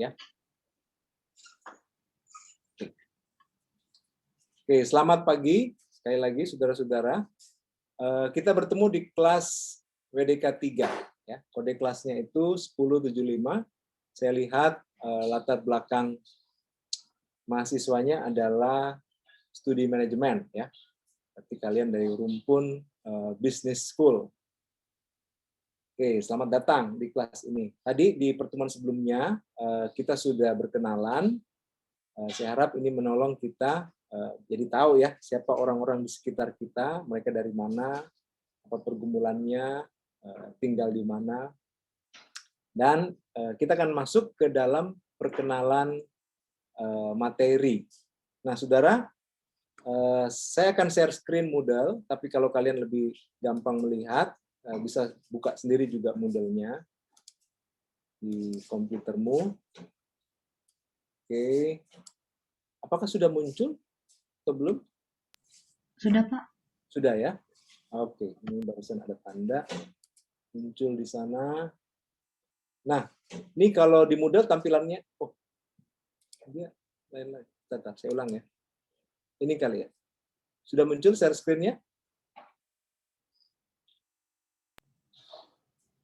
ya. Oke, selamat pagi sekali lagi saudara-saudara. Kita bertemu di kelas WDK 3 ya. Kode kelasnya itu 1075. Saya lihat latar belakang mahasiswanya adalah studi manajemen ya. Berarti kalian dari rumpun business school. Oke, selamat datang di kelas ini. Tadi di pertemuan sebelumnya kita sudah berkenalan. Saya harap ini menolong kita jadi tahu ya siapa orang-orang di sekitar kita, mereka dari mana, apa pergumulannya, tinggal di mana. Dan kita akan masuk ke dalam perkenalan materi. Nah, saudara, saya akan share screen Moodle, tapi kalau kalian lebih gampang melihat, bisa buka sendiri juga Moodle-nya di komputermu. Oke, apakah sudah muncul atau belum? Sudah, Pak. Sudah ya? Oke, ini barusan ada tanda muncul di sana. Nah, ini kalau di Moodle tampilannya, oh, dia lain-lain. Tetap, saya ulang ya. Ini kali ya. Sudah muncul share screen-nya?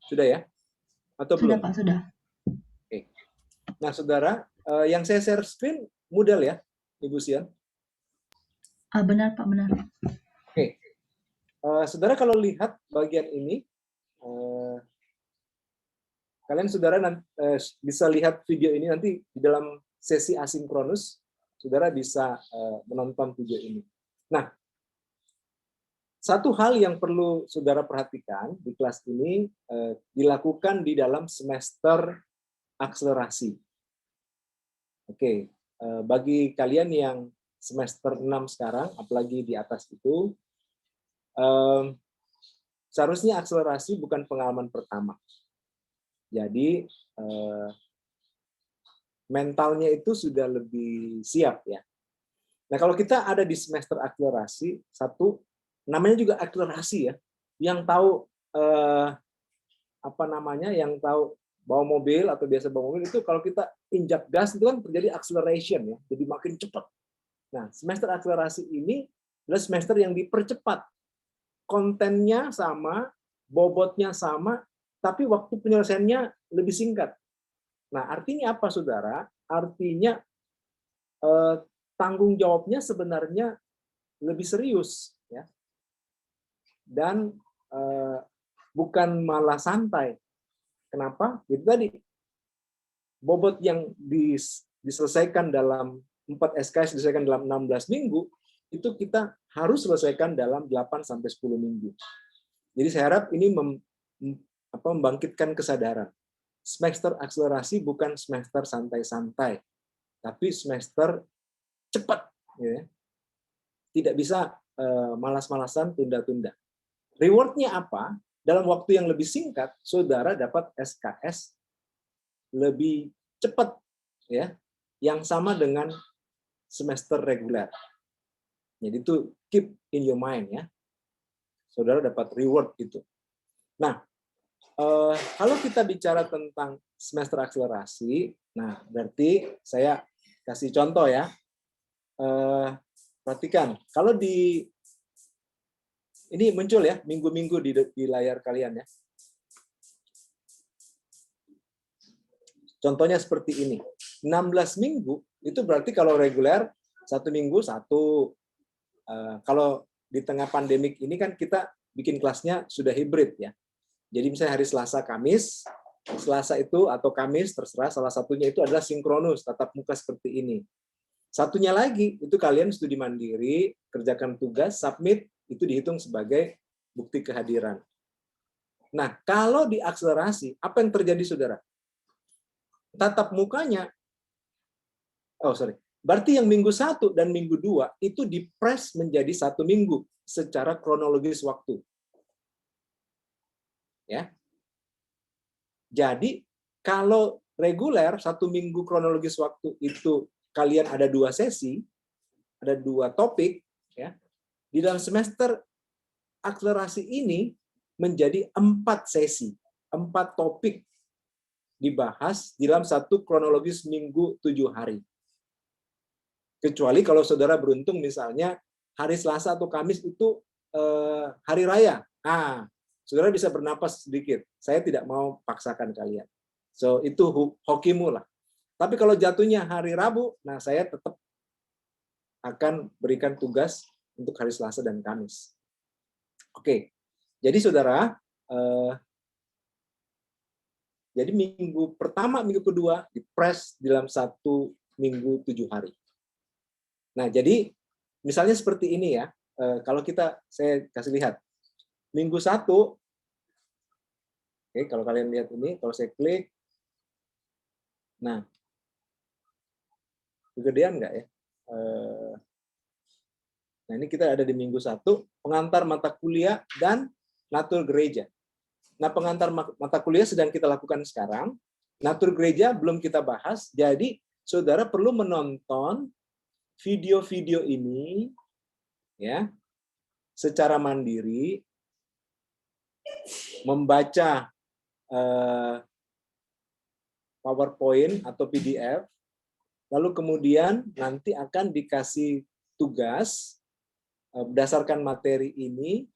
Sudah ya? Atau Sudah, belum? Pak, sudah. Oke. Nah, saudara, yang saya share screen Moodle ya, Ibu Sian? Benar, Pak, benar. Oke. Saudara kalau lihat bagian ini, kalian saudara bisa lihat video ini nanti di dalam sesi asinkronus, saudara bisa menonton video ini. Nah, satu hal yang perlu saudara perhatikan di kelas ini dilakukan di dalam semester akselerasi. Oke, bagi kalian yang semester 6 sekarang, apalagi di atas itu, seharusnya akselerasi bukan pengalaman pertama. Jadi mentalnya itu sudah lebih siap ya. Nah, kalau kita ada di semester akselerasi, satu namanya juga akselerasi ya. Yang tahu apa namanya? Yang tahu bawa mobil atau biasa bawa mobil itu kalau kita injak gas itu kan terjadi acceleration ya. Jadi makin cepat. Nah, semester akselerasi ini adalah semester yang dipercepat. Kontennya sama, bobotnya sama, tapi waktu penyelesaiannya lebih singkat. Nah, artinya apa, saudara? Artinya tanggung jawabnya sebenarnya lebih serius, ya, dan bukan malah santai. Kenapa? Itu tadi bobot yang diselesaikan dalam 4 SKS diselesaikan dalam 16 minggu, itu kita harus selesaikan dalam 8 sampai 10 minggu. Jadi saya harap ini membangkitkan kesadaran. Semester akselerasi bukan semester santai-santai, tapi semester cepat. Ya. Tidak bisa malas-malasan, tunda-tunda. Reward-nya apa? Dalam waktu yang lebih singkat, saudara dapat SKS lebih cepat, ya, yang sama dengan semester reguler. Jadi itu keep in your mind ya. Saudara dapat reward itu. Nah, kalau kita bicara tentang semester akselerasi, nah berarti saya kasih contoh ya. Perhatikan, kalau ini muncul ya minggu-minggu di layar kalian ya. Contohnya seperti ini. 16 minggu itu berarti kalau reguler 1 minggu 1. Kalau di tengah pandemik ini kan kita bikin kelasnya sudah hibrid ya. Jadi misalnya hari Selasa, Kamis, Selasa itu atau Kamis terserah, salah satunya itu adalah sinkronus, tatap muka seperti ini. Satunya lagi itu kalian studi mandiri, kerjakan tugas, submit, itu dihitung sebagai bukti kehadiran. Nah, kalau di akselerasi, apa yang terjadi, saudara? Tatap mukanya, berarti yang minggu 1 dan minggu 2 itu dipres menjadi 1 minggu secara kronologis waktu. Ya. Jadi, kalau reguler 1 minggu kronologis waktu itu kalian ada 2 sesi, ada 2 topik, ya. Di dalam semester akselerasi ini menjadi 4 sesi, 4 topik. dibahas dalam satu kronologis minggu 7 hari. Kecuali kalau saudara beruntung misalnya hari Selasa atau Kamis itu hari raya. Nah, saudara bisa bernapas sedikit. Saya tidak mau paksakan kalian. So, itu hokimu lah. Tapi kalau jatuhnya hari Rabu, nah saya tetap akan berikan tugas untuk hari Selasa dan Kamis. Oke, jadi saudara, jadi minggu pertama, minggu kedua dipres dalam satu minggu 7 hari. Nah, jadi misalnya seperti ini ya, kalau saya kasih lihat, minggu 1, oke, kalau kalian lihat ini, kalau saya klik, nah, kegedean nggak ya? Nah, ini kita ada di minggu 1, pengantar mata kuliah dan natur gereja. Nah, pengantar mata kuliah sedang kita lakukan sekarang, natur gereja belum kita bahas, jadi saudara perlu menonton video-video ini ya secara mandiri, membaca PowerPoint atau PDF, lalu kemudian nanti akan dikasih tugas berdasarkan materi ini,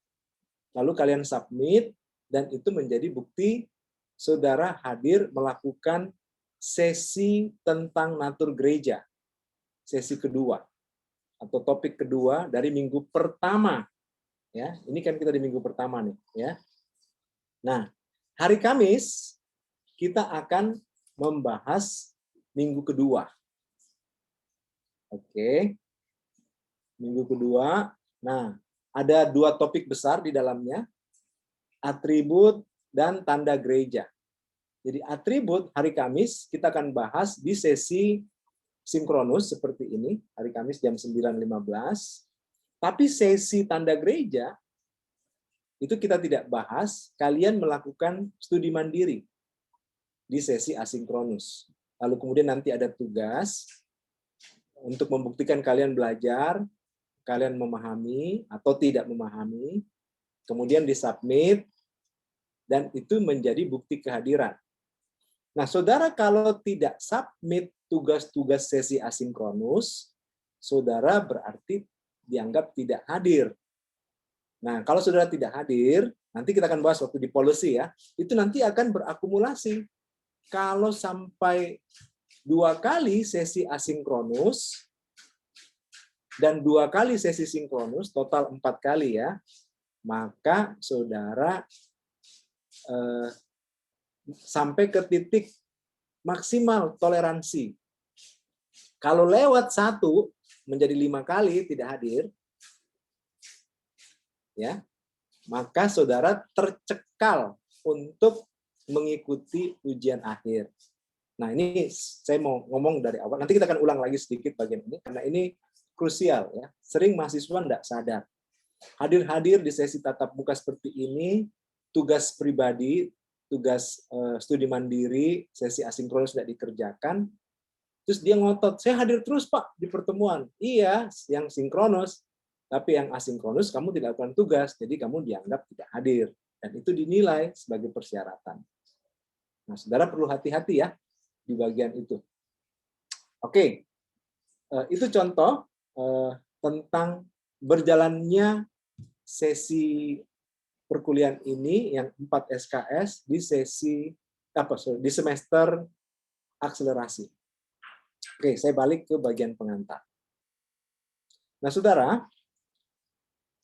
lalu kalian submit, dan itu menjadi bukti saudara hadir melakukan sesi tentang natur gereja, sesi kedua atau topik kedua dari minggu pertama. Ya, ini kan kita di minggu pertama nih, ya. Nah, hari Kamis kita akan membahas minggu kedua. Oke. Minggu kedua. Nah, ada 2 topik besar di dalamnya, atribut dan tanda gereja. Jadi atribut hari Kamis kita akan bahas di sesi sinkronus seperti ini, hari Kamis jam 9.15. Tapi sesi tanda gereja itu kita tidak bahas, kalian melakukan studi mandiri di sesi asinkronus. Lalu kemudian nanti ada tugas untuk membuktikan kalian belajar, kalian memahami atau tidak memahami, kemudian disubmit, dan itu menjadi bukti kehadiran. Nah, saudara kalau tidak submit tugas-tugas sesi asinkronus, saudara berarti dianggap tidak hadir. Nah, kalau saudara tidak hadir, nanti kita akan bahas waktu di policy ya, itu nanti akan berakumulasi. Kalau sampai 2 kali sesi asinkronus dan 2 kali sesi sinkronus, total 4 kali ya, maka saudara sampai ke titik maksimal toleransi. Kalau lewat 1 menjadi 5 kali tidak hadir, ya, maka saudara tercekal untuk mengikuti ujian akhir. Nah, ini saya mau ngomong dari awal. Nanti kita akan ulang lagi sedikit bagian ini karena ini krusial ya. Sering mahasiswa tidak sadar. Hadir-hadir di sesi tatap muka seperti ini, tugas pribadi, tugas studi mandiri, sesi asinkronus tidak dikerjakan, terus dia ngotot, saya hadir terus Pak di pertemuan. Iya, yang sinkronus, tapi yang asinkronus kamu tidak lakukan tugas, jadi kamu dianggap tidak hadir. Dan itu dinilai sebagai persyaratan. Nah, saudara perlu hati-hati ya di bagian itu. Oke, itu contoh tentang berjalannya sesi perkuliahan ini yang 4 SKS di di semester akselerasi. Oke, saya balik ke bagian pengantar. Nah, saudara,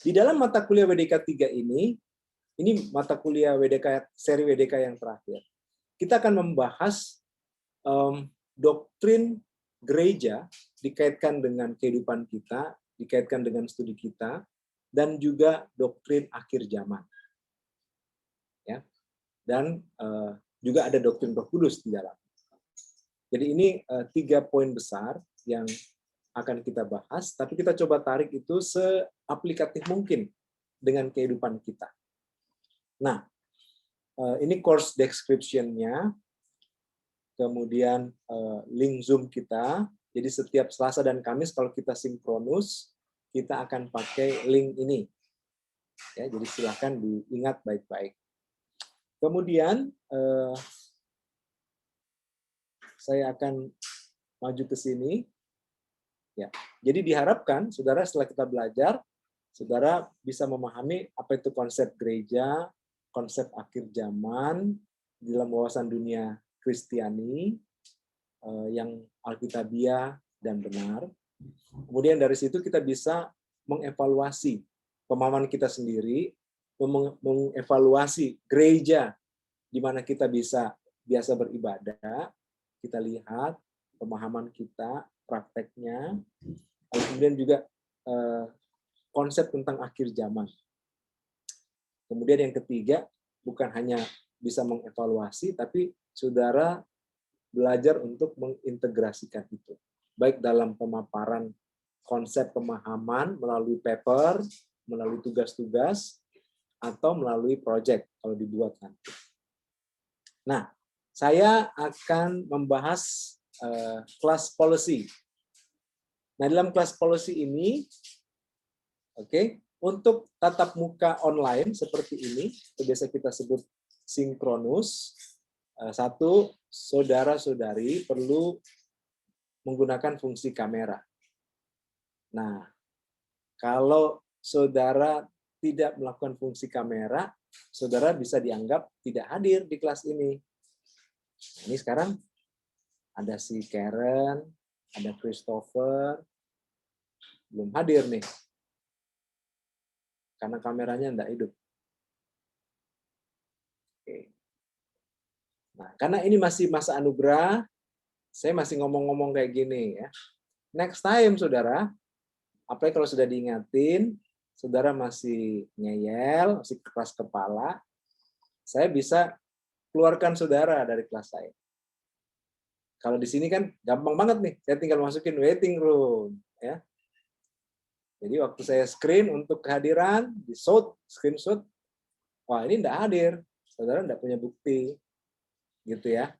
di dalam mata kuliah WDK 3 ini mata kuliah WDK seri WDK yang terakhir. Kita akan membahas doktrin gereja dikaitkan dengan kehidupan kita, dikaitkan dengan studi kita, dan juga doktrin akhir zaman. Ya. Dan juga ada doktrin Roh Kudus di dalam. Jadi ini 3 poin besar yang akan kita bahas, tapi kita coba tarik itu seaplikatif mungkin dengan kehidupan kita. Nah, ini course description-nya, kemudian link Zoom kita. Jadi setiap Selasa dan Kamis kalau kita sinkronus, kita akan pakai link ini. Ya, jadi silakan diingat baik-baik. Kemudian saya akan maju ke sini. Ya, jadi diharapkan, saudara, setelah kita belajar, saudara bisa memahami apa itu konsep gereja, konsep akhir zaman dalam wawasan dunia Kristiani yang alkitabiah dan benar. Kemudian dari situ kita bisa mengevaluasi pemahaman kita sendiri, mengevaluasi gereja di mana kita bisa biasa beribadah, kita lihat pemahaman kita, prakteknya, kemudian juga konsep tentang akhir zaman. Kemudian yang ketiga, bukan hanya bisa mengevaluasi, tapi saudara belajar untuk mengintegrasikan itu. Baik dalam pemaparan konsep pemahaman melalui paper, melalui tugas-tugas, atau melalui project kalau dibuat nanti. Nah, saya akan membahas class policy. Nah, dalam class policy ini, untuk tatap muka online seperti ini, biasa kita sebut sinkronus, satu, saudara-saudari perlu menggunakan fungsi kamera. Nah, kalau saudara tidak melakukan fungsi kamera, saudara bisa dianggap tidak hadir di kelas ini. Ini sekarang ada si Karen, ada Christopher, belum hadir nih. Karena kameranya tidak hidup. Oke. Nah, karena ini masih masa anugerah, saya masih ngomong-ngomong kayak gini ya. Next time, saudara, apalagi kalau sudah diingatin, saudara masih ngeyel, masih keras kepala, saya bisa keluarkan saudara dari kelas saya. Kalau di sini kan gampang banget nih, saya tinggal masukin waiting room, ya. Jadi waktu saya screen untuk kehadiran, di screenshot, wah ini tidak hadir, saudara tidak punya bukti, gitu ya.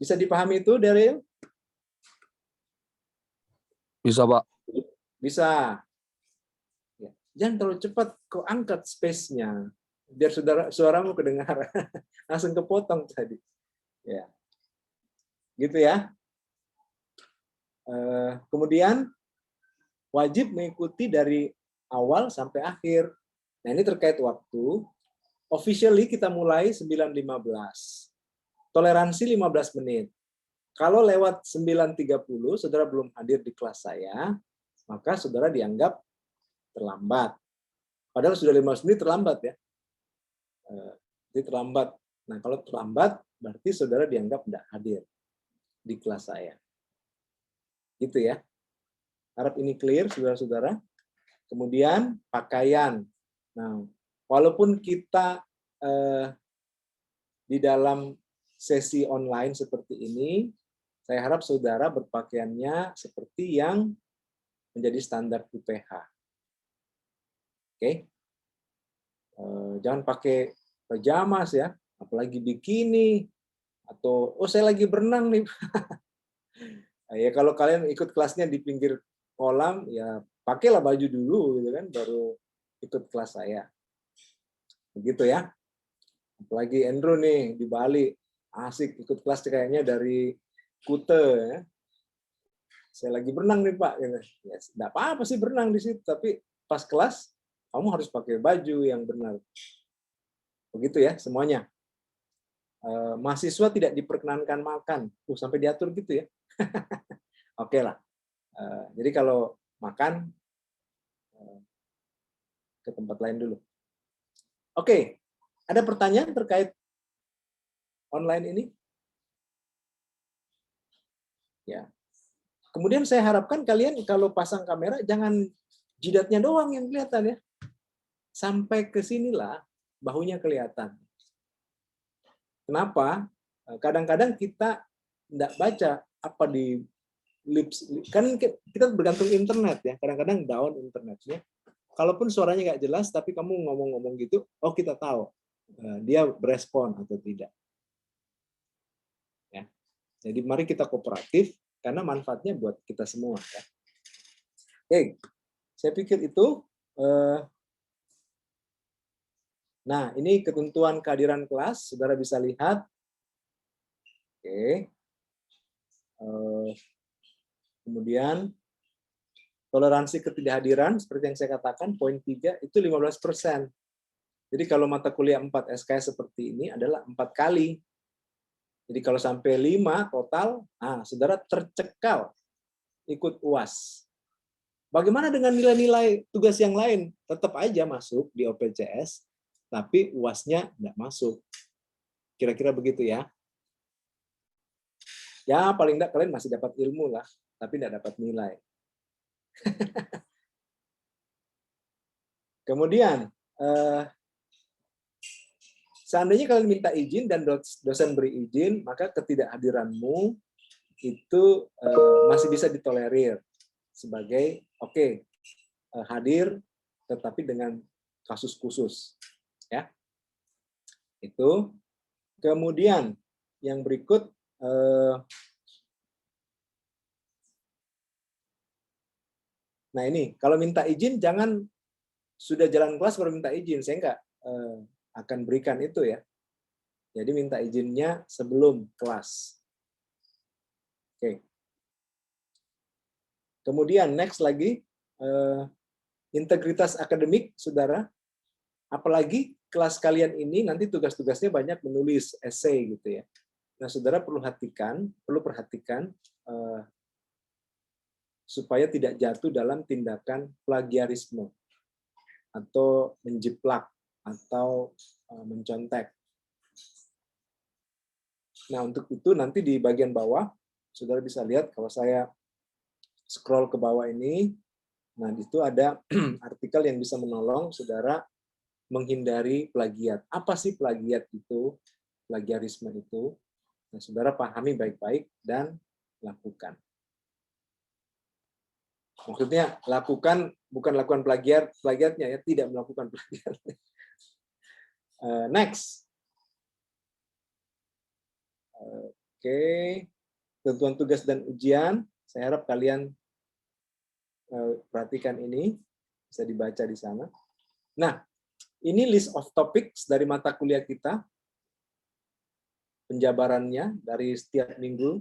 Bisa dipahami itu, Daryl? Bisa, Pak. Bisa. Ya. Jangan terlalu cepat kau angkat space-nya, biar suaramu kedengaran. Langsung kepotong tadi. Ya. Gitu ya. Kemudian wajib mengikuti dari awal sampai akhir. Nah, ini terkait waktu. Officially kita mulai 9.15. Toleransi 15 menit. Kalau lewat 9.30, saudara belum hadir di kelas saya, maka saudara dianggap terlambat. Padahal sudah 15 menit terlambat ya. Jadi terlambat. Nah, kalau terlambat, berarti saudara dianggap tidak hadir di kelas saya. Gitu ya. Harap ini clear, saudara-saudara. Kemudian pakaian. Nah, walaupun kita di dalam sesi online seperti ini, saya harap saudara berpakaiannya seperti yang menjadi standar UPH. Oke? Jangan pakai pajamas ya, apalagi bikini, atau oh saya lagi berenang nih. Ya kalau kalian ikut kelasnya di pinggir kolam, ya pakailah baju dulu gitu kan, baru ikut kelas saya. Begitu ya. Apalagi Andrew nih di Bali, asik ikut kelas kayaknya dari Kute ya. Saya lagi berenang nih Pak. Ya, enggak apa-apa sih berenang di situ, tapi pas kelas kamu harus pakai baju yang benar. Begitu ya semuanya. Mahasiswa tidak diperkenankan makan. Sampai diatur gitu ya. Oke lah. Jadi kalau makan ke tempat lain dulu. Oke. Ada pertanyaan terkait online ini? Ya. Kemudian saya harapkan kalian kalau pasang kamera jangan jidatnya doang yang kelihatan ya. Sampai ke sinilah bahunya kelihatan. Kenapa? Kadang-kadang kita tidak baca apa di lips, kan kita bergantung internet ya. Kadang-kadang down internetnya. Kalaupun suaranya nggak jelas, tapi kamu ngomong-ngomong gitu, oh kita tahu dia berespon atau tidak. Ya. Jadi mari kita kooperatif karena manfaatnya buat kita semua. Ya. Oke, saya pikir itu. Nah, ini ketentuan kehadiran kelas, saudara bisa lihat. Oke, Kemudian toleransi ketidakhadiran seperti yang saya katakan poin 3 itu 15%. Jadi kalau mata kuliah 4 SKS seperti ini adalah 4 kali. Jadi kalau sampai 5 total, saudara tercekal ikut UAS. Bagaimana dengan nilai-nilai tugas yang lain? Tetap aja masuk di OPCS, tapi UAS-nya nggak masuk. Kira-kira begitu ya. Ya, paling nggak kalian masih dapat ilmu lah, tapi nggak dapat nilai. Kemudian, seandainya kalian minta izin dan dosen beri izin, maka ketidakhadiranmu itu masih bisa ditolerir sebagai hadir tetapi dengan kasus khusus, ya. Itu. Kemudian yang berikut nah ini kalau minta izin jangan sudah jalan kelas baru minta izin, saya nggak akan berikan itu ya. Jadi minta izinnya sebelum kelas. Oke. Kemudian next lagi integritas akademik, saudara. Apalagi kelas kalian ini nanti tugas-tugasnya banyak menulis essay gitu ya. Nah, saudara perlu perhatikan supaya tidak jatuh dalam tindakan plagiarisme atau menjiplak atau mencontek. Nah, untuk itu nanti di bagian bawah, saudara bisa lihat kalau saya scroll ke bawah ini, nah itu ada artikel yang bisa menolong saudara menghindari plagiat. Apa sih plagiat itu? Plagiarisme itu? Nah, saudara pahami baik-baik dan lakukan. Maksudnya lakukan, bukan lakukan plagiatnya ya, tidak melakukan plagiat. Next. Oke, tentuan tugas dan ujian. Saya harap kalian perhatikan ini, bisa dibaca di sana. Nah, ini list of topics dari mata kuliah kita, penjabarannya dari setiap minggu.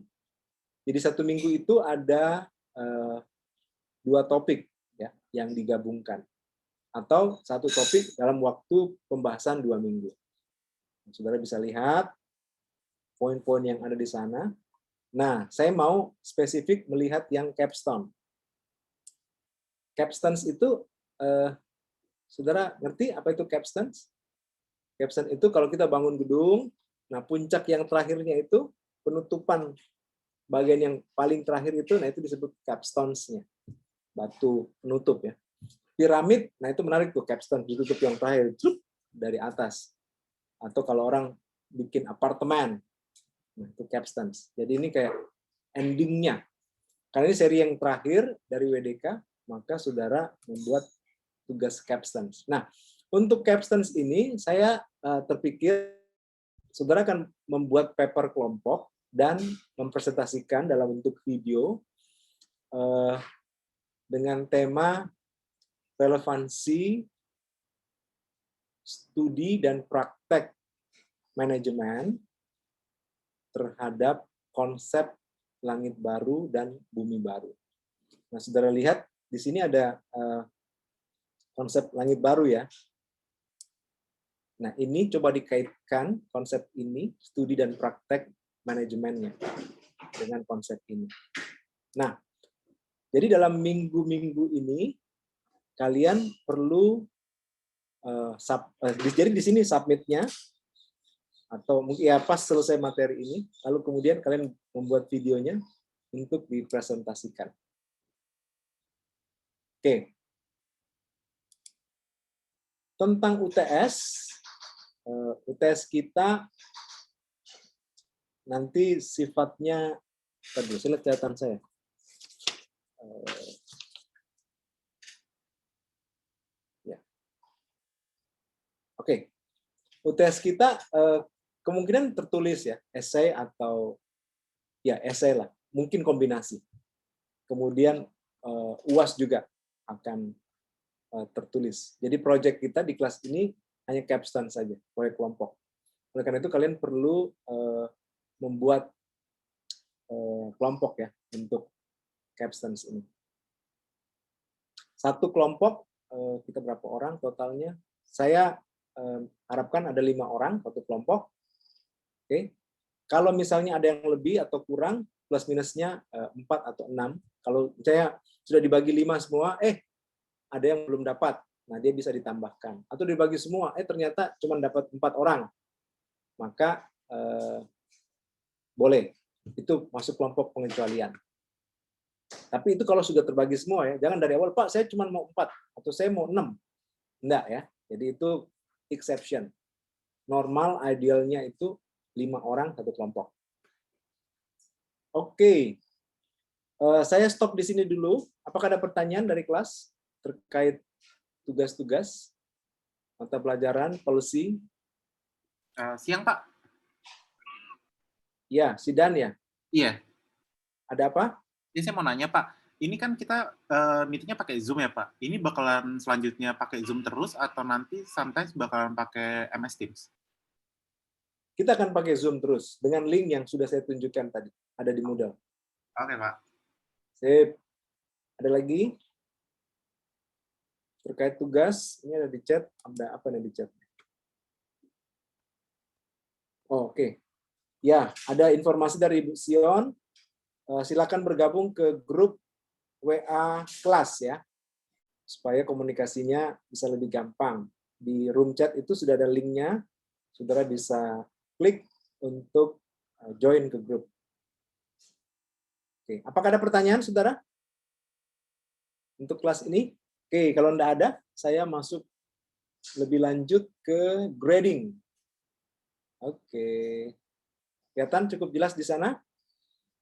Jadi satu minggu itu ada 2 topik ya yang digabungkan, atau satu topik dalam waktu pembahasan 2 minggu. Saudara bisa lihat poin-poin yang ada di sana. Nah, saya mau spesifik melihat yang capstone. Capstones itu, saudara ngerti apa itu capstones? Capstone itu kalau kita bangun gedung, nah puncak yang terakhirnya itu penutupan bagian yang paling terakhir itu, nah itu disebut capstones-nya, batu penutup ya. Piramid, nah itu menarik tuh capstone, ditutup yang terakhir dari atas. Atau kalau orang bikin apartemen, nah itu capstones. Jadi ini kayak endingnya. Karena ini seri yang terakhir dari WDK, maka saudara membuat tugas capstones. Nah, untuk capstones ini saya terpikir saudara akan membuat paper kelompok dan mempresentasikan dalam bentuk video dengan tema relevansi studi dan praktek manajemen terhadap konsep langit baru dan bumi baru. Nah, saudara lihat di sini ada konsep langit baru ya. Nah, ini coba dikaitkan konsep ini, studi dan praktek manajemennya dengan konsep ini. Nah, jadi dalam minggu-minggu ini kalian perlu jadi di sini submit-nya atau mungkin ya pas selesai materi ini, lalu kemudian kalian membuat videonya untuk dipresentasikan. Oke. Tentang UTS, UTS kita nanti sifatnya, tadi saya lihat catatan saya. Ya. Oke. UTS kita kemungkinan tertulis ya, esai atau ya esai lah, mungkin kombinasi. Kemudian UAS juga akan tertulis. Jadi proyek kita di kelas ini hanya capstone saja, proyek kelompok. Oleh karena itu kalian perlu membuat kelompok ya untuk capstans ini. Satu kelompok kita berapa orang totalnya? Saya harapkan ada 5 orang satu kelompok. Oke. Kalau misalnya ada yang lebih atau kurang, plus minusnya 4 atau 6. Kalau saya sudah dibagi 5 semua, ada yang belum dapat. Nah, dia bisa ditambahkan. Atau dibagi semua, ternyata cuma dapat 4 orang. Maka boleh. Itu masuk kelompok pengecualian. Tapi itu kalau sudah terbagi semua ya, jangan dari awal, Pak, saya cuma mau 4 atau saya mau 6. Enggak ya. Jadi itu exception. Normal idealnya itu 5 orang satu kelompok. Oke. Saya stop di sini dulu. Apakah ada pertanyaan dari kelas terkait tugas-tugas mata pelajaran policy? Siang, Pak. Ya, Sidan ya. Iya. Ada apa? Ini saya mau nanya, Pak. Ini kan kita meetingnya pakai Zoom ya, Pak. Ini bakalan selanjutnya pakai Zoom terus atau nanti sometimes bakalan pakai MS Teams? Kita akan pakai Zoom terus dengan link yang sudah saya tunjukkan tadi. Ada di Moodle. Oke, Pak. Sip. Ada lagi? Terkait tugas, ini ada di chat. Ada apa nih di chat? Oh, oke. Ya, ada informasi dari Ibu Sion. Silakan bergabung ke grup WA kelas ya, supaya komunikasinya bisa lebih gampang. Di room chat itu sudah ada linknya, saudara bisa klik untuk join ke grup. Oke, apakah ada pertanyaan, saudara? Untuk kelas ini? Oke, kalau tidak ada, saya masuk lebih lanjut ke grading. Oke. Kelihatan cukup jelas di sana?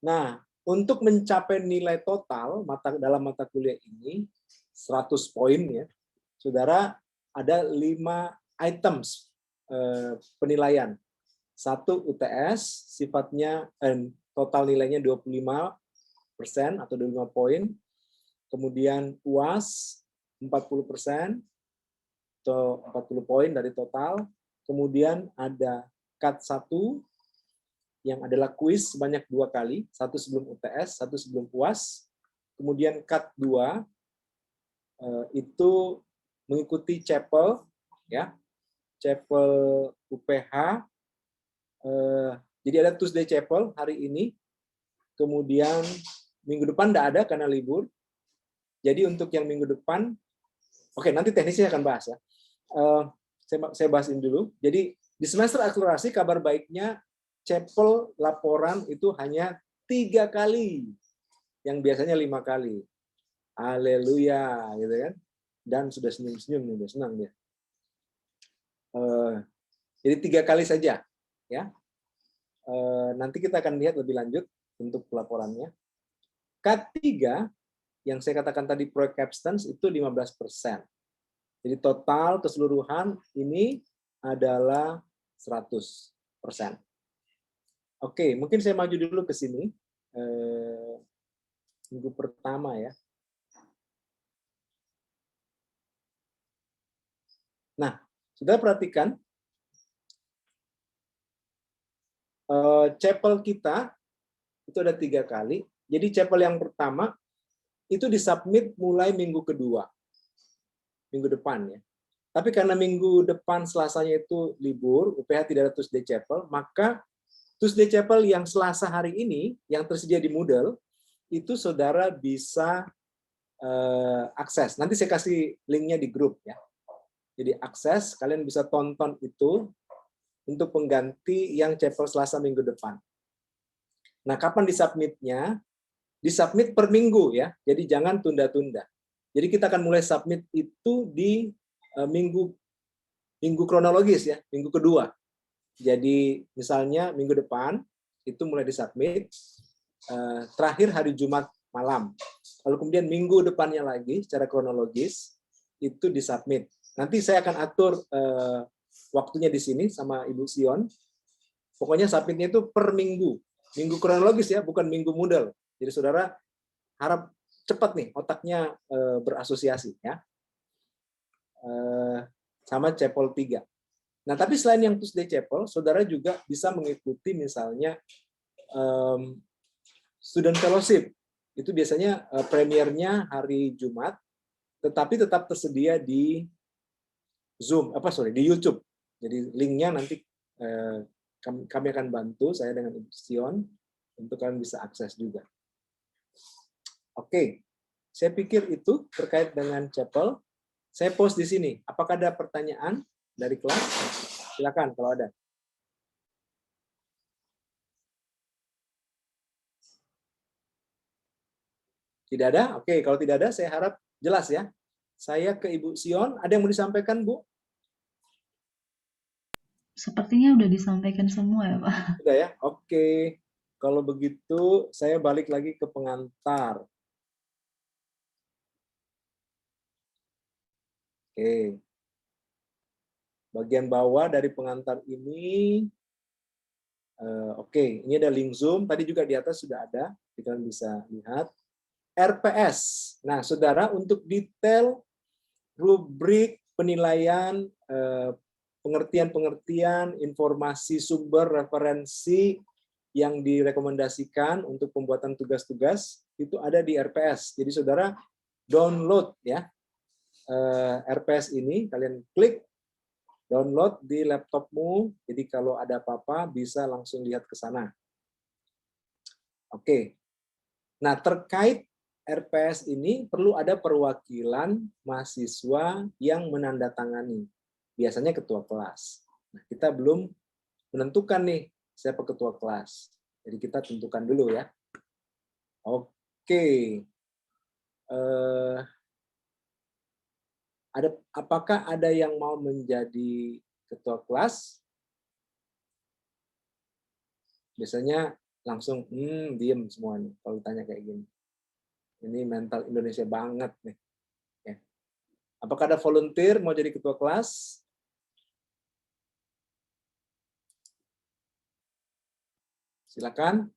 Nah, untuk mencapai nilai total dalam mata kuliah ini 100 poin ya, saudara, ada 5 items penilaian. 1 UTS, sifatnya total nilainya 25% atau 25 poin. Kemudian UAS 40% atau 40 poin dari total. Kemudian ada CAT 1 yang adalah kuis sebanyak 2 kali, 1 sebelum UTS, 1 sebelum UAS. Kemudian CAT 2 itu mengikuti chapel ya. Chapel UPH. Jadi ada Tuesday Chapel hari ini. Kemudian minggu depan tidak ada karena libur. Jadi untuk yang minggu depan, oke, nanti teknisnya akan bahas ya. Saya bahasin dulu. Jadi di semester akselerasi kabar baiknya chapel laporan itu hanya 3 kali, yang biasanya 5 kali. Haleluya, gitu kan? Dan sudah senyum-senyum nih, udah senang dia. Jadi 3 kali saja, ya. Nanti kita akan lihat lebih lanjut untuk pelaporannya. CAT 3 yang saya katakan tadi proyek capstans itu 15%. Jadi total keseluruhan ini adalah 100%. Oke, mungkin saya maju dulu ke sini. Minggu pertama ya. Nah, sudah perhatikan chapel kita itu ada 3 kali. Jadi chapel yang pertama itu disubmit mulai minggu kedua, minggu depan ya. Tapi karena minggu depan Selasanya itu libur, UPH tidak ada Tuesday Chapel, maka Tuesday Chapel yang Selasa hari ini, yang tersedia di Moodle, itu saudara bisa akses. Nanti saya kasih linknya di grup ya. Jadi akses, kalian bisa tonton itu untuk pengganti yang Chapel Selasa minggu depan. Nah, kapan disubmitnya? Disubmit per minggu ya, jadi jangan tunda-tunda. Jadi kita akan mulai submit itu di minggu kronologis ya, minggu kedua. Jadi misalnya minggu depan itu mulai disubmit, terakhir hari Jumat malam. Lalu kemudian minggu depannya lagi secara kronologis itu disubmit. Nanti saya akan atur waktunya di sini sama Ibu Sion. Pokoknya submitnya itu per minggu. Minggu kronologis ya, bukan minggu Moodle. Jadi saudara harap cepat nih otaknya berasosiasi ya. Sama Chapel 3. Nah, tapi selain yang Tuesday Chapel, saudara juga bisa mengikuti misalnya student fellowship itu biasanya premiernya hari Jumat, tetapi tetap tersedia di di YouTube. Jadi linknya nanti kami akan bantu, saya dengan Ibu Sion, untuk kalian bisa akses juga. Oke, saya pikir itu terkait dengan chapel. Saya post di sini. Apakah ada pertanyaan dari kelas? Silakan kalau ada. Tidak ada? Oke, kalau tidak ada, saya harap jelas ya. Saya ke Ibu Sion. Ada yang mau disampaikan, Bu? Sepertinya udah disampaikan semua ya, Pak. Sudah ya? Oke. Kalau begitu, saya balik lagi ke pengantar. Oke. Bagian bawah dari pengantar ini, oke, ini ada link Zoom. Tadi juga di atas sudah ada, kalian bisa lihat. RPS. Nah, saudara, untuk detail rubrik penilaian, pengertian-pengertian, informasi sumber referensi yang direkomendasikan untuk pembuatan tugas-tugas itu ada di RPS. Jadi saudara download ya RPS ini, kalian klik download di laptopmu. Jadi kalau ada apa-apa bisa langsung lihat ke sana. Oke. Nah, terkait RPS ini perlu ada perwakilan mahasiswa yang menandatangani. Biasanya ketua kelas. Nah, kita belum menentukan nih siapa ketua kelas. Jadi kita tentukan dulu ya. Oke. Apakah ada yang mau menjadi ketua kelas? Biasanya langsung diem semua nih kalau ditanya kayak gini. Ini mental Indonesia banget nih. Ya. Apakah ada volunteer mau jadi ketua kelas? Silakan.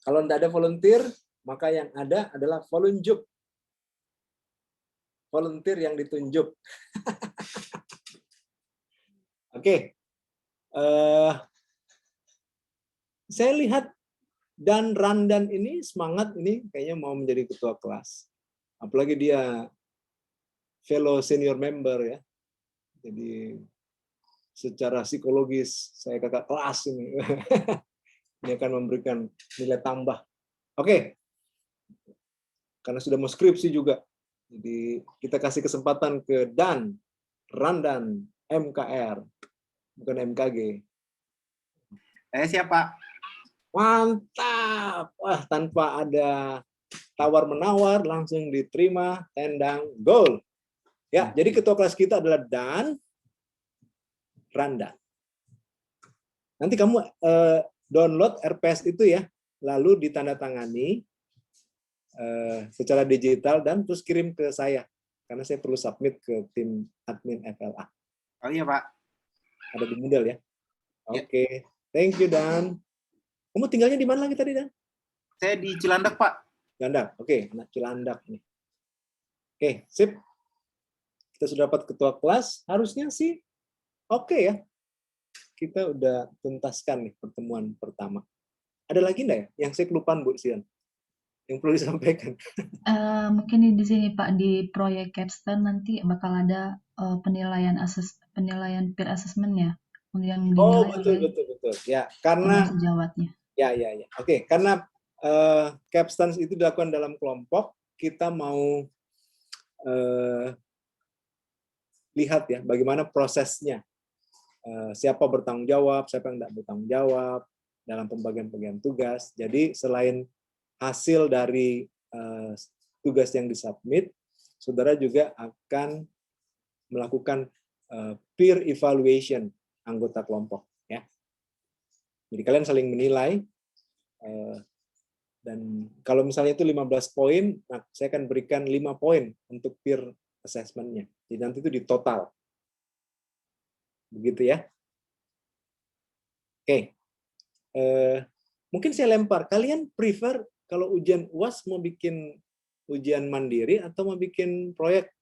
Kalau tidak ada volunteer, maka yang ada adalah volunjuk. Volunteer yang ditunjuk. Oke. Saya lihat Dan Randan ini semangat ini kayaknya mau menjadi ketua kelas. Apalagi dia fellow senior member ya. Jadi secara psikologis saya kakak kelas ini. Ini akan memberikan nilai tambah. Oke. Karena sudah mau skripsi juga. Jadi kita kasih kesempatan ke Dan Randan MKR, bukan MKG. Siapa? Mantap. Wah, tanpa ada tawar-menawar langsung diterima, tendang, gol. Ya, jadi ketua kelas kita adalah Dan Randan. Nanti kamu download RPS itu ya, lalu ditandatangani secara digital dan terus kirim ke saya karena saya perlu submit ke tim admin FLA. Oh iya, Pak. Ada di Moodle ya. Oke. Thank you, Dan. Kamu tinggalnya di mana lagi tadi, Dan? Saya di Cilandak, Pak. Cilandak. Oke, anak Cilandak nih. Oke, sip. Kita sudah dapat ketua kelas, harusnya sih oke ya. Kita udah tuntaskan nih pertemuan pertama. Ada lagi nggak ya yang saya kelupaan, Bu Sian? Yang perlu disampaikan? Mungkin di sini Pak, di proyek capstone nanti bakal ada penilaian peer assessment ya, yang Oh, dinilai betul, oleh betul, betul. Ya, teman karena sejawatnya. ya. Oke, karena capstone itu dilakukan dalam kelompok, kita mau lihat ya bagaimana prosesnya. Siapa bertanggung jawab, siapa yang tidak bertanggung jawab dalam pembagian tugas. Jadi selain hasil dari tugas yang disubmit, saudara juga akan melakukan peer evaluation anggota kelompok. Ya. Jadi kalian saling menilai, dan kalau misalnya itu 15 poin, nah saya akan berikan 5 poin untuk peer assessment-nya. Jadi nanti itu di total. Begitu ya. Oke. Mungkin saya lempar. Kalian prefer kalau ujian UAS mau bikin ujian mandiri atau mau bikin proyek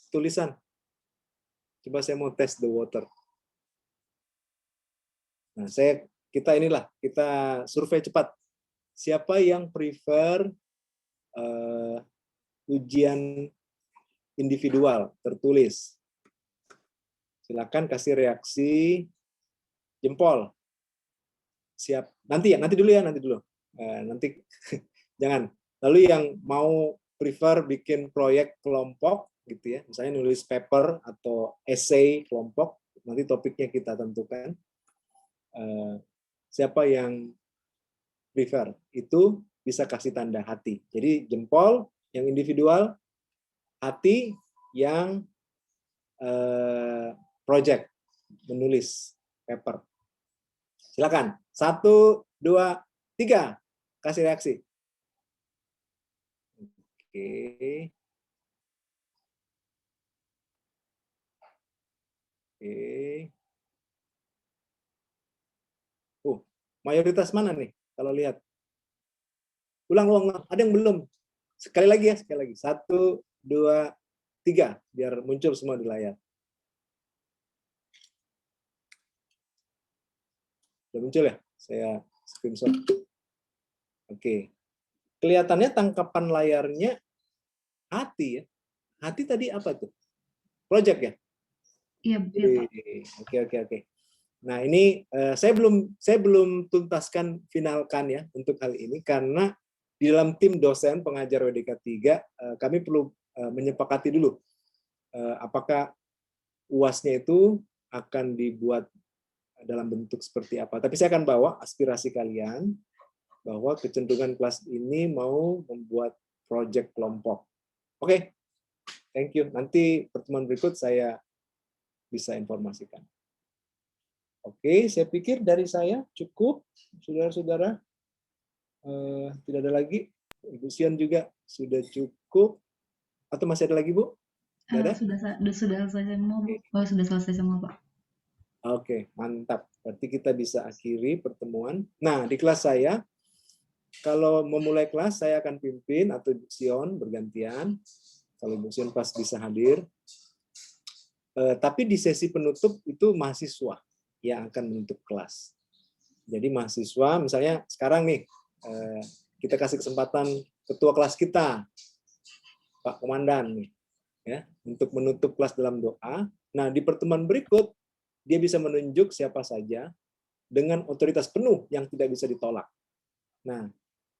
tulisan? Coba saya mau test the water. Nah, saya kita survei cepat. Siapa yang prefer ujian individual tertulis? Silakan kasih reaksi jempol. Siap. Nanti dulu. Nanti jangan. Lalu yang mau prefer bikin proyek kelompok gitu ya, misalnya nulis paper atau essay kelompok, nanti topiknya kita tentukan. Siapa yang prefer itu bisa kasih tanda hati. Jadi jempol yang individual, hati yang project menulis paper. Silakan. 1, 2, 3. Kasih reaksi. Oke. Mayoritas mana nih? Kalau lihat. Ulang. Ada yang belum? Sekali lagi. 1, 2, 3. Biar muncul semua di layar. Sudah muncul ya? Saya screenshot. Oke. Kelihatannya tangkapan layarnya hati ya. Hati tadi apa tuh? Project ya? Iya, Pak. Oke. Nah, ini saya belum tuntaskan finalkan ya untuk hal ini karena di dalam tim dosen pengajar WDK 3 kami perlu menyepakati dulu apakah UAS-nya itu akan dibuat dalam bentuk seperti apa. Tapi saya akan bawa aspirasi kalian bahwa kecenderungan kelas ini mau membuat proyek kelompok. Oke, thank you. Nanti pertemuan berikut saya bisa informasikan. Oke, saya pikir dari saya cukup, saudara-saudara. Tidak ada lagi. Ibu Sian juga sudah cukup. Atau masih ada lagi, Bu? Sudah selesai semua, Bu. Oh, sudah selesai semua, Pak. Oke, mantap. Berarti kita bisa akhiri pertemuan. Nah, di kelas saya, kalau memulai kelas, saya akan pimpin atau Ibu Sion bergantian. Kalau Ibu Sion pas bisa hadir. Tapi di sesi penutup itu mahasiswa yang akan menutup kelas. Jadi mahasiswa, misalnya sekarang nih, kita kasih kesempatan ketua kelas kita, Pak Komandan, nih, ya, untuk menutup kelas dalam doa. Nah, di pertemuan berikut, dia bisa menunjuk siapa saja dengan otoritas penuh yang tidak bisa ditolak. Nah,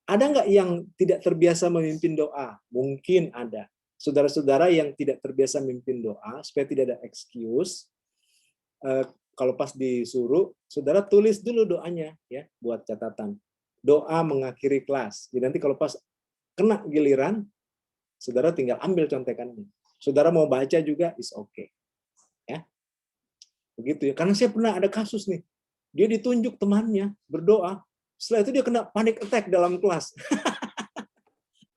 ada nggak yang tidak terbiasa memimpin doa? Mungkin ada. Saudara-saudara yang tidak terbiasa memimpin doa, supaya tidak ada excuse, kalau pas disuruh, saudara tulis dulu doanya, ya, buat catatan. Doa mengakhiri kelas. Jadi nanti kalau pas kena giliran, saudara tinggal ambil contekannya. Saudara mau baca juga, is okay. Ya, begitu ya. Karena saya pernah ada kasus nih, dia ditunjuk temannya berdoa, setelah itu dia kena panic attack dalam kelas.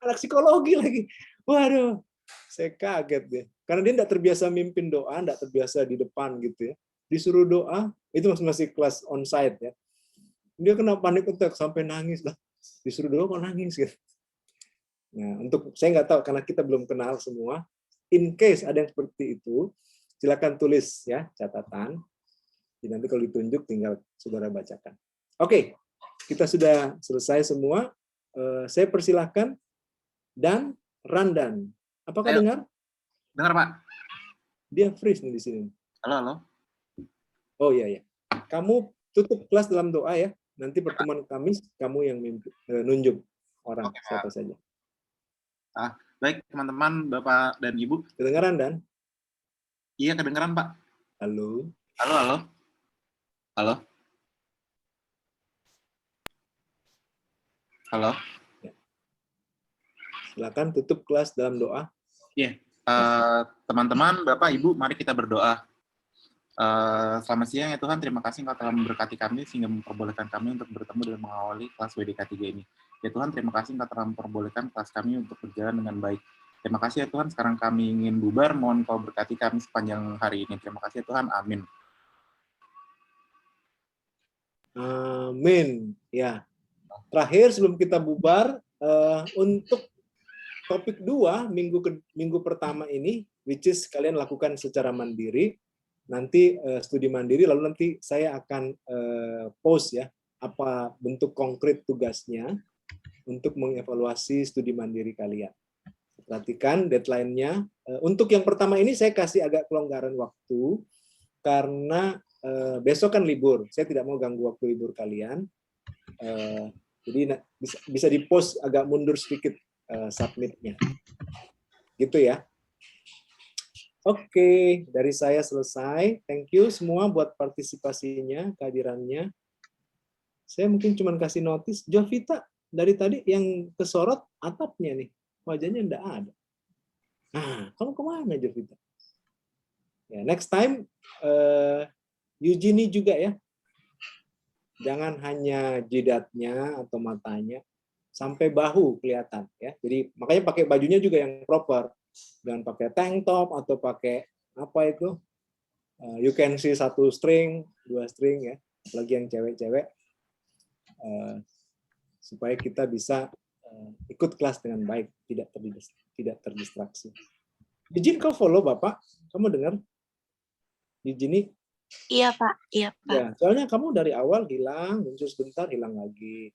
Anak psikologi lagi. Waduh, saya kaget deh. Karena dia tidak terbiasa mimpin doa, tidak terbiasa di depan gitu ya. Disuruh doa, itu masih kelas onsite ya. Dia kena panic attack sampai nangis lah. Disuruh doa kok nangis gitu. Nah, untuk saya nggak tahu karena kita belum kenal semua. In case ada yang seperti itu, silakan tulis ya catatan. Jadi nanti kalau ditunjuk tinggal saudara bacakan. Oke, kita sudah selesai semua. Saya persilahkan dan Randan. Apakah Ayo. dengar? Dengar, Pak. Dia freeze nih di sini. Halo. Oh iya. Kamu tutup kelas dalam doa ya. Nanti pertemuan Kamis kamu yang nunjuk orang. Oke, siapa saja. Baik, teman-teman, Bapak dan Ibu. Kedengaran, Dan? Iya, kedengaran, Pak. Halo. Halo. Ya. Silakan tutup kelas dalam doa. Iya. Teman-teman, Bapak, Ibu, mari kita berdoa. Selamat siang ya Tuhan, terima kasih Engkau telah memberkati kami sehingga memperbolehkan kami untuk bertemu dan mengawali kelas WDK 3 ini. Ya Tuhan, terima kasih Engkau telah memperbolehkan kelas kami untuk berjalan dengan baik. Terima kasih ya Tuhan, sekarang kami ingin bubar, mohon Engkau berkati kami sepanjang hari ini. Terima kasih ya Tuhan, amin. Amin. Ya. Terakhir sebelum kita bubar, untuk topik 2 minggu pertama ini, which is kalian lakukan secara mandiri. Nanti studi mandiri, lalu nanti saya akan post ya apa bentuk konkret tugasnya untuk mengevaluasi studi mandiri kalian. Perhatikan deadline-nya. Untuk yang pertama ini saya kasih agak kelonggaran waktu karena besok kan libur. Saya tidak mau ganggu waktu libur kalian. Jadi bisa di-post agak mundur sedikit submit-nya. Gitu ya. Oke, dari saya selesai. Thank you semua buat partisipasinya, kehadirannya. Saya mungkin cuma kasih notis, Jovita dari tadi yang kesorot atapnya nih, wajahnya enggak ada. Nah, kamu kemana Jovita? Ya, next time Eugenie juga ya. Jangan hanya jidatnya atau matanya, sampai bahu kelihatan ya. Jadi makanya pakai bajunya juga yang proper. Jangan pakai tank top atau pakai apa itu? You can see 1 string, 2 string ya. Apalagi yang cewek-cewek. Supaya kita bisa ikut kelas dengan baik, tidak terdistraksi. Eugene, kau follow Bapak? Kamu dengar? Eugenie? Iya, Pak. Iya, Pak. Ya, soalnya kamu dari awal hilang, muncul sebentar, hilang lagi.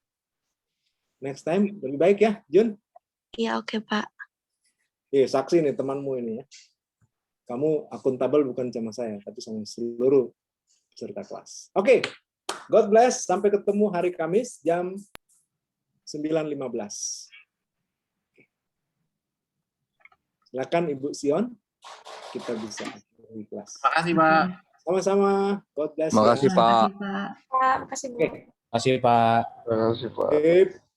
Next time lebih baik ya, Jun? Iya, oke, Pak. Saksi nih temanmu ini ya. Kamu akuntabel bukan sama saya, tapi sama seluruh peserta kelas. Oke, God bless. Sampai ketemu hari Kamis jam 9.15. Silakan Ibu Sion, kita bisa akhiri kelas. Terima kasih, Pak. Sama-sama. God bless. Makasih, Terima Pak. kasih, Pak. Pak, makasih, Bu. Oke. Terima kasih, Pak. Terima kasih, Pak. Sip.